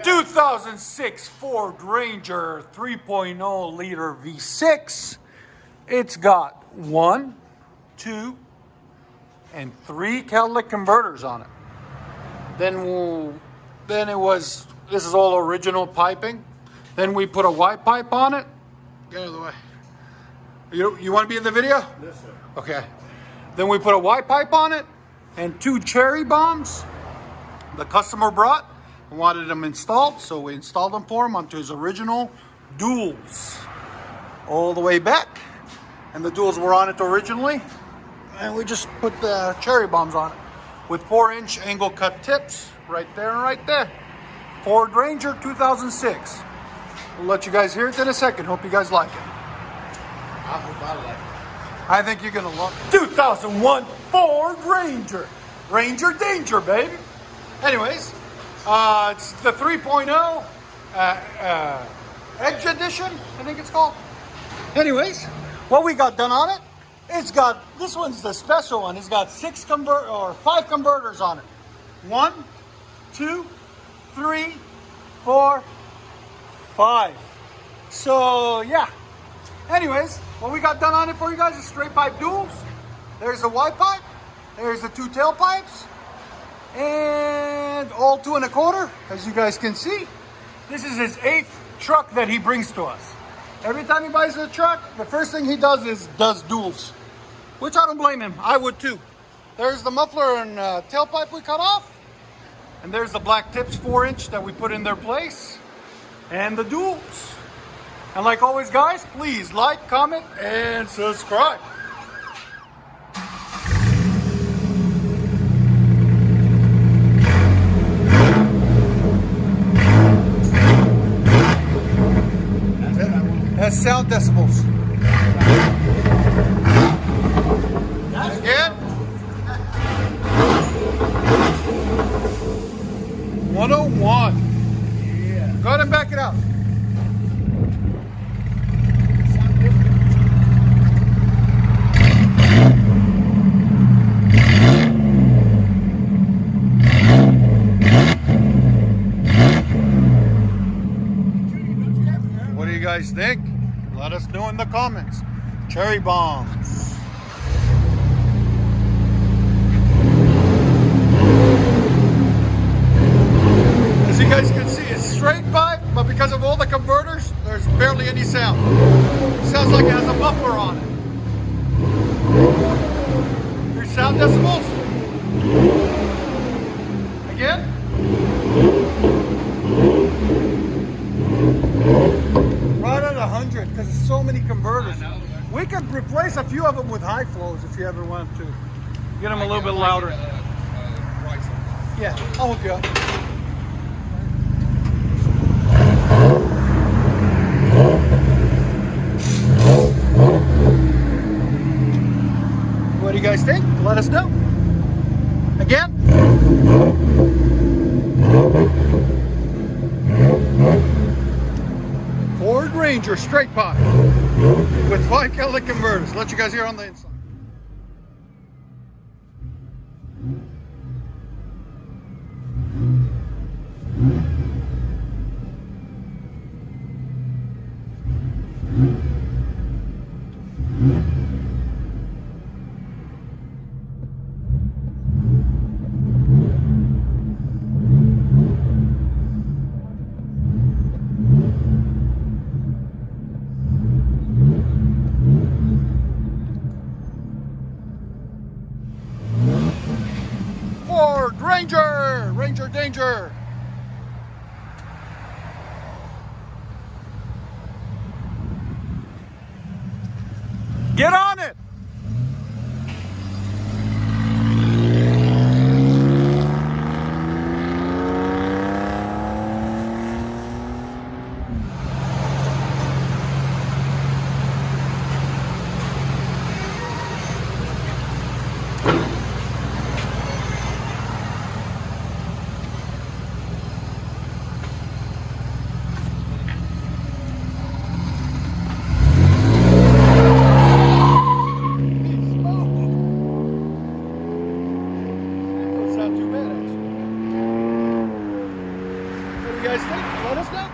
2006 Ford Ranger 3.0 liter V6. It's got 1, 2, and 3 catalytic converters on it. Then this is all original piping. Then we put a Y pipe on it. Get out of the way. You want to be in the video? Yes, sir. Okay. Then we put a Y pipe on it and 2 cherry bombs the customer brought and wanted them installed, so we installed them for him onto his original duals all the way back. And the duals were on it originally, and we just put the cherry bombs on it with 4-inch angle cut tips right there and right there. Ford Ranger 2006. We'll let you guys hear it in a second. Hope you guys like it. I hope I like it. I think you're gonna love it. 2001 Ford Ranger. Ranger Danger, baby. Anyways, it's the 3.0 Edge Edition, I think it's called. Anyways, what we got done on it, it's got, this one's the special one. It's got 5 converters on it. 1, 2, 3, 4, 5. So yeah. Anyways, what we got done on it for you guys is straight pipe duals. There's the Y pipe. There's the 2 tailpipes. And all 2 1/4, as you guys can see. This is his 8th truck that he brings to us. Every time he buys a truck, the first thing he does is duals, which I don't blame him. I would too. There's the muffler and tailpipe we cut off. And there's the black tips 4-inch that we put in their place. And the duals. And like always, guys, please like, comment, and subscribe. That's sound decibels. Again. 101. Yeah. Go ahead and back it up. What do you guys think? Let us know in the comments. Cherry bombs. As you guys can see, it's straight pipe, but because of all the converters, there's barely any sound. It sounds like it has a muffler on it. Your sound decibels? Again? Right at 100, because there's so many converters. We could replace a few of them with high flows if you ever want to. Get them a little bit louder. Yeah, I'll hook you up. What do you guys think? Let us know. Again? Ford Ranger straight pipe with 5 catalytic converters. Let you guys hear on the inside. Ford Ranger! Ranger Danger! Get on it! you guys think? Let us know.